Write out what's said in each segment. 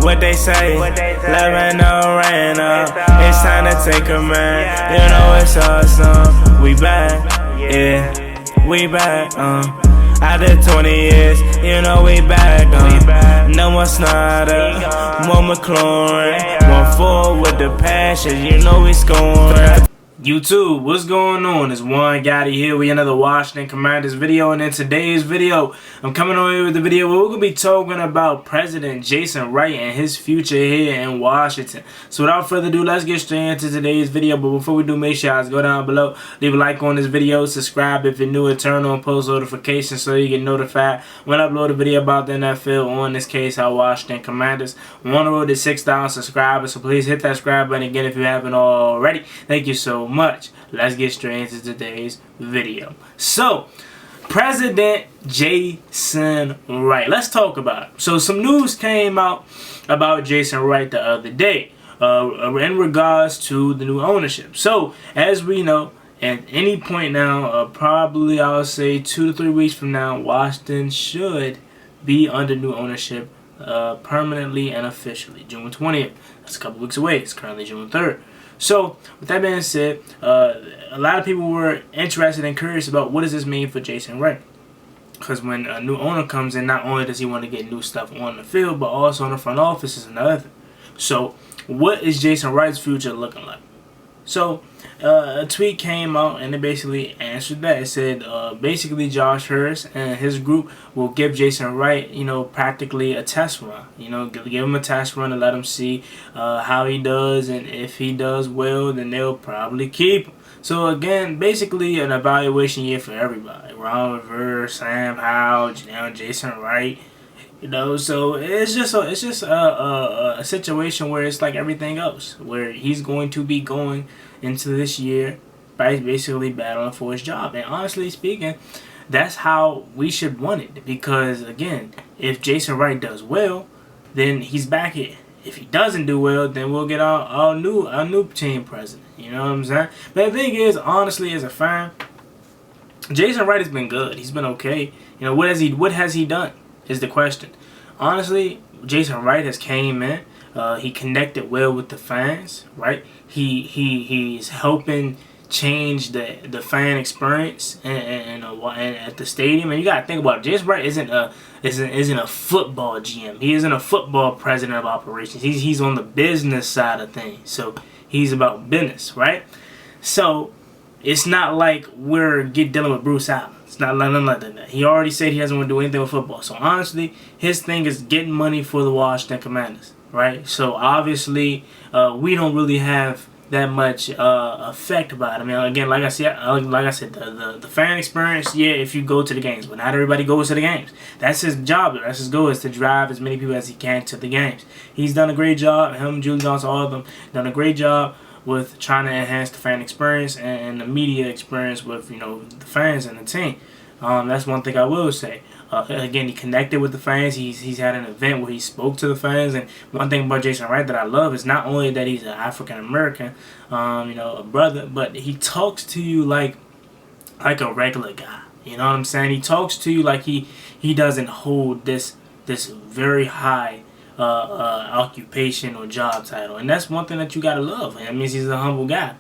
What they say, loving no rain up. It's time to take a man. You know it's awesome. We back, yeah, we back. After 20 years, you know we back. No more Snyder, more McLaurin. 1-4 with the passion, you know we scoring. YouTube, what's going on? It's Juan Gotti here with another Washington Commanders video, and in today's video, I'm coming on here with the video where we're going to be talking about President Jason Wright and his future here in Washington. So without further ado, let's get straight into today's video. But before we do, make sure you guys go down below, leave a like on this video, subscribe if you're new, and turn on post notifications so you get notified when I upload a video about the NFL, or in this case, our Washington Commanders. We're on the road to 6,000 subscribers, so please hit that subscribe button again if you haven't already. Thank you so much. Let's get straight into today's video. So, President Jason Wright. Let's talk about it. So, some news came out about Jason Wright the other day in regards to the new ownership. So, as we know, at any point now, probably I'll say 2 to 3 weeks from now, Washington should be under new ownership permanently and officially. June 20th. That's a couple weeks away. It's currently June 3rd. So, with that being said, a lot of people were interested and curious about what does this mean for Jason Wright. Because when a new owner comes in, not only does he want to get new stuff on the field, but also in the front office is another thing. So, what is Jason Wright's future looking like? So, a tweet came out and it basically answered that. It said, basically Josh Harris and his group will give Jason Wright, practically a test run. Give him a test run and let him see how he does. And if he does well, then they'll probably keep him. So, again, basically an evaluation year for everybody. Ron Rivera, Sam Howell, Jason Wright. So it's just a situation where it's like everything else, where he's going to be going into this year by basically battling for his job. And honestly speaking, that's how we should want it, because again, if Jason Wright does well, then he's back here. If he doesn't do well, then we'll get our new team president. You know what I'm saying? But the thing is, honestly, as a fan, Jason Wright has been good. He's been okay. What has he done? Is the question. Honestly, Jason Wright has came in. He connected well with the fans, right? He's helping change the fan experience and at the stadium. And you gotta think about it. Jason Wright isn't a football GM. He isn't a football president of operations. He's on the business side of things. So he's about business, right? So it's not like we're dealing with Bruce Allen. It's not nothing like that. He already said he doesn't want to do anything with football. So honestly, his thing is getting money for the Washington Commanders, right? So obviously, we don't really have that much effect about it. I mean, again, like I said, the fan experience. Yeah, if you go to the games, but not everybody goes to the games. That's his job. That's his goal, is to drive as many people as he can to the games. He's done a great job. Him, Julie Johnson, all of them done a great job with trying to enhance the fan experience and the media experience with the fans and the team. That's one thing I will say. Again, he connected with the fans. He's had an event where he spoke to the fans. And one thing about Jason Wright that I love is not only that he's an African American, a brother, but he talks to you like a regular guy. You know what I'm saying? He talks to you like he doesn't hold this very high occupation or job title, and that's one thing that you gotta love. That means he's a humble guy,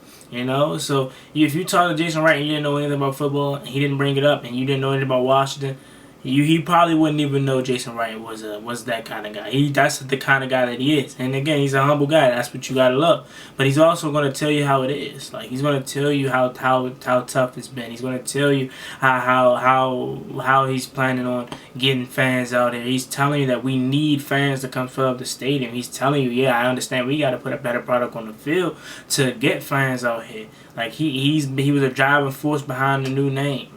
So if you talk to Jason Wright and you didn't know anything about football, and he didn't bring it up, and you didn't know anything about Washington, he probably wouldn't even know Jason Wright was that kind of guy. That's the kind of guy that he is. And again, he's a humble guy. That's what you gotta love. But he's also gonna tell you how it is. Like, he's gonna tell you how tough it's been. He's gonna tell you how he's planning on getting fans out there. He's telling you that we need fans to come fill up the stadium. He's telling you, yeah, I understand we gotta put a better product on the field to get fans out here. Like, he was a driving force behind the new name.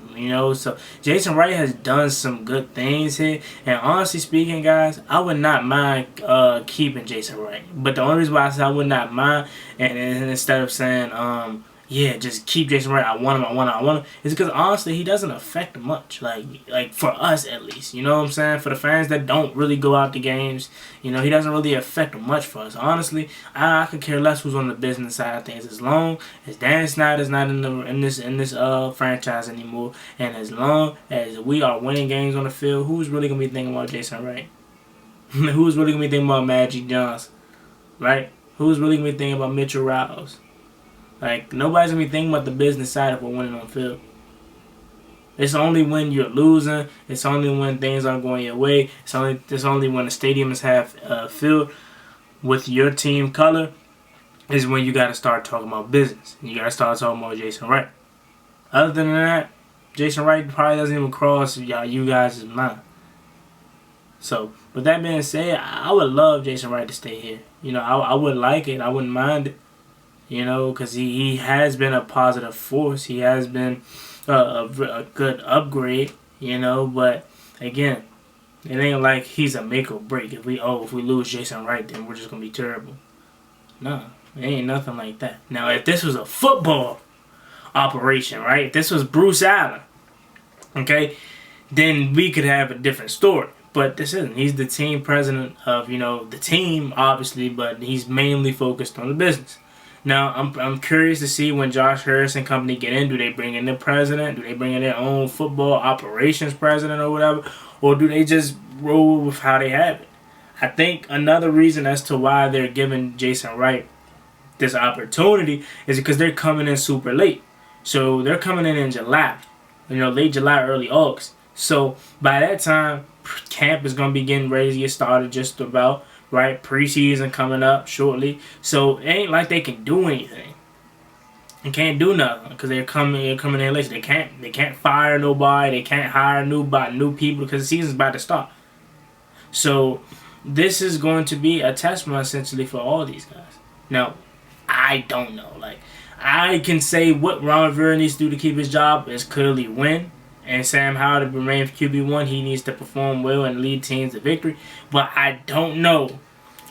So Jason Wright has done some good things here, and honestly speaking, guys, I would not mind keeping Jason Wright. But the only reason why I said I would not mind, and instead of saying yeah, just keep Jason Wright, I want him, is because honestly, he doesn't affect much, like for us at least, you know what I'm saying? For the fans that don't really go out to games, he doesn't really affect much for us. Honestly, I could care less who's on the business side of things, as long as Dan Snyder's not in this franchise anymore, and as long as we are winning games on the field, who's really gonna be thinking about Jason Wright? Who's really gonna be thinking about Magic Johnson, right? Who's really gonna be thinking about Mitchell Rouse? Like, nobody's gonna be thinking about the business side if we're winning on field. It's only when you're losing. It's only when things aren't going your way. It's only when the stadiums have filled with your team color is when you got to start talking about business. You got to start talking about Jason Wright. Other than that, Jason Wright probably doesn't even cross you guys' mind. So, with that being said, I would love Jason Wright to stay here. I would like it. I wouldn't mind it. Because he has been a positive force. He has been a good upgrade. But again, it ain't like he's a make or break. If we lose Jason Wright, then we're just gonna be terrible. No, it ain't nothing like that. Now, if this was a football operation, right? If this was Bruce Allen, okay, then we could have a different story. But this isn't. He's the team president of the team, obviously, but he's mainly focused on the business. Now, I'm curious to see when Josh Harris and company get in. Do they bring in the president? Do they bring in their own football operations president or whatever? Or do they just roll with how they have it? I think another reason as to why they're giving Jason Wright this opportunity is because they're coming in super late. So they're coming in July. Late July, early August. So by that time, camp is going to be getting ready to get started just about. Right, preseason coming up shortly, so it ain't like they can do anything. They can't do nothing because they're coming in late. They can't fire nobody. They can't hire new people because the season's about to start. So this is going to be a test run essentially for all these guys. Now, I don't know. Like, I can say what Ron Rivera needs to do to keep his job is clearly win. And Sam Howell to remain QB1, he needs to perform well and lead teams to victory. But I don't know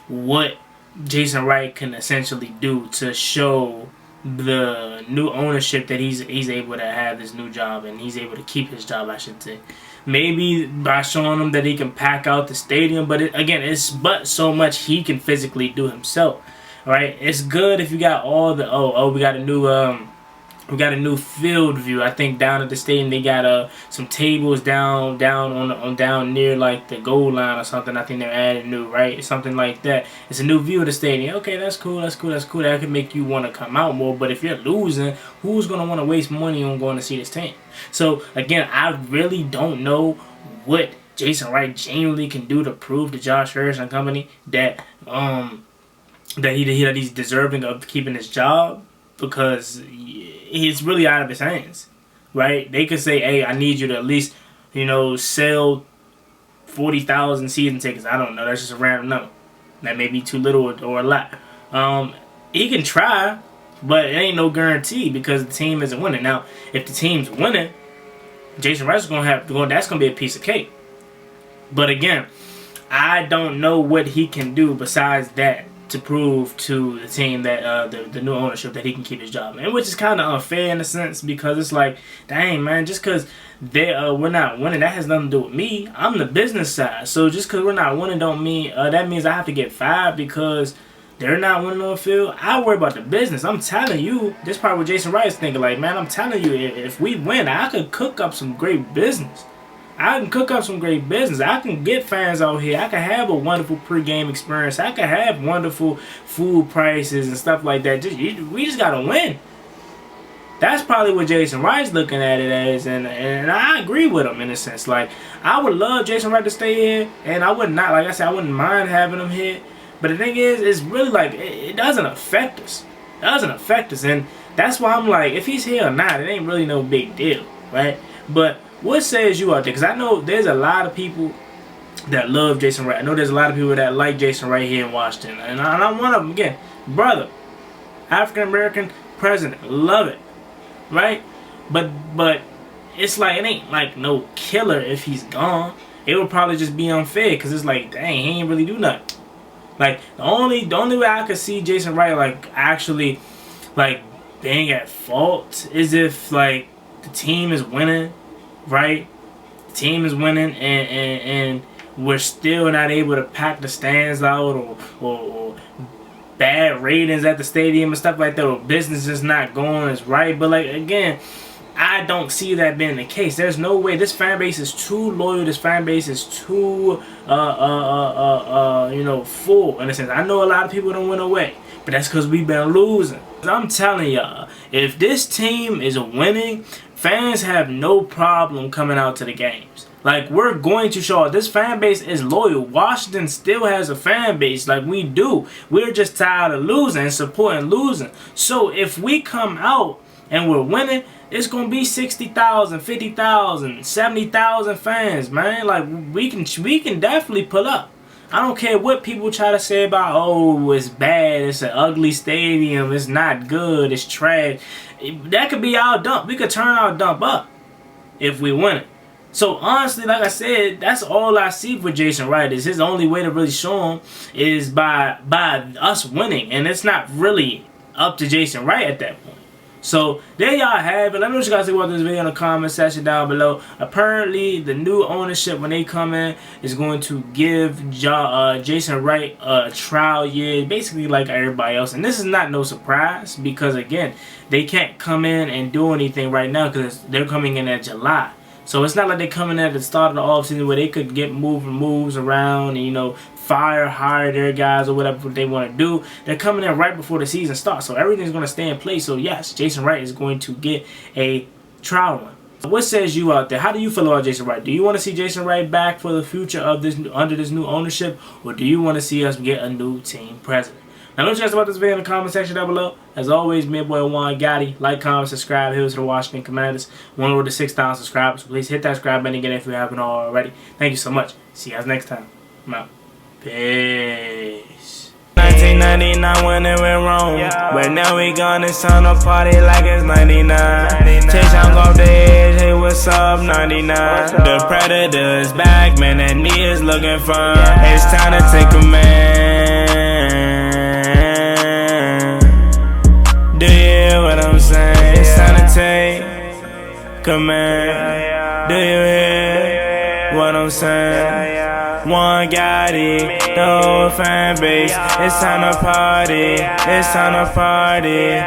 what Jason Wright can essentially do to show the new ownership that he's able to have this new job and he's able to keep his job, I should say. Maybe by showing him that he can pack out the stadium, but it's but so much he can physically do himself. Right? It's good if you got all the we got a new field view. I think down at the stadium they got some tables down near like the goal line or something. I think they're adding new, right? Something like that. It's a new view of the stadium. Okay, that's cool. That could make you want to come out more. But if you're losing, who's gonna want to waste money on going to see this team? So again, I really don't know what Jason Wright genuinely can do to prove to Josh Harris and company that he's deserving of keeping his job, because it's really out of his hands, right? They could say, hey, I need you to at least, sell 40,000 season tickets. I don't know. That's just a random number. That may be too little or a lot. He can try, but it ain't no guarantee because the team isn't winning. Now, if the team's winning, Jason Wright's that's going to be a piece of cake. But again, I don't know what he can do besides that to prove to the team that the new ownership that he can keep his job, and which is kind of unfair in a sense, because it's like, dang man, just because we're not winning, that has nothing to do with me. I'm the business side, so just because we're not winning don't mean that means I have to get fired because they're not winning on the field. I worry about the business. I'm telling you, this part where Jason Wright is thinking like, man, I'm telling you, if we win, I could cook up some great business. I can get fans out here. I can have a wonderful pregame experience. I can have wonderful food prices and stuff like that. We just gotta win. That's probably what Jason Wright's looking at it as, and I agree with him in a sense. Like, I would love Jason Wright to stay here, and I wouldn't mind having him here. But the thing is, it's really like it doesn't affect us. And that's why I'm like, if he's here or not, it ain't really no big deal, right? But what says you out there? Because I know there's a lot of people that love Jason Wright. I know there's a lot of people that like Jason Wright here in Washington. And I'm one of them. Again, brother, African-American president, love it, right? But it's like, it ain't like no killer if he's gone. It would probably just be unfair because it's like, dang, he ain't really do nothing. Like, the only way I could see Jason Wright, like, actually, like, being at fault is if, like, the team is winning. Right? The team is winning and we're still not able to pack the stands out or bad ratings at the stadium and stuff like that, or business is not going as right. But like, again, I don't see that being the case. There's no way. This fan base is too loyal. This fan base is too, full in a sense. I know a lot of people don't went away, but that's because we've been losing. I'm telling y'all, if this team is winning, fans have no problem coming out to the games. Like, we're going to show this fan base is loyal. Washington still has a fan base like we do. We're just tired of losing and supporting losing. So if we come out and we're winning, it's going to be 60,000, 50,000, 70,000 fans, man. Like, we can definitely pull up. I don't care what people try to say about, oh, it's bad, it's an ugly stadium, it's not good, it's trash. That could be our dump. We could turn our dump up if we win it. So honestly, like I said, that's all I see for Jason Wright. Is his only way to really show him is by us winning, and it's not really up to Jason Wright at that point. So there y'all have it. Let me know what you guys think about this video in the comment section down below. Apparently, the new ownership, when they come in, is going to give Jason Wright a trial year, basically like everybody else. And this is not no surprise because, again, they can't come in and do anything right now because they're coming in at July. So it's not like they're coming at the start of the offseason where they could get moves around and, hire their guys or whatever they want to do. They're coming in right before the season starts. So everything's going to stay in place. So yes, Jason Wright is going to get a trial run. What says you out there? How do you feel about Jason Wright? Do you want to see Jason Wright back for the future of this under this new ownership? Or do you want to see us get a new team president? Now, let me know what you guys about this video in the comment section down below. As always, me and boy Juan Gotti. Like, comment, subscribe. Here's to the Washington Commanders. One over to 6,000 subscribers. Please hit that subscribe button again if you haven't already. Thank you so much. See you guys next time. I'm out. Peace. 1999 when it went wrong, but now we gone and son a party like it's 99. Chase young off the edge, hey what's up 99. The predator is back, man, that knee is looking fun. It's time to take command. Do you hear what I'm saying? It's time to take command. Do you hear what I'm saying? One Gotti, the whole fan base. It's time to party. It's time to party.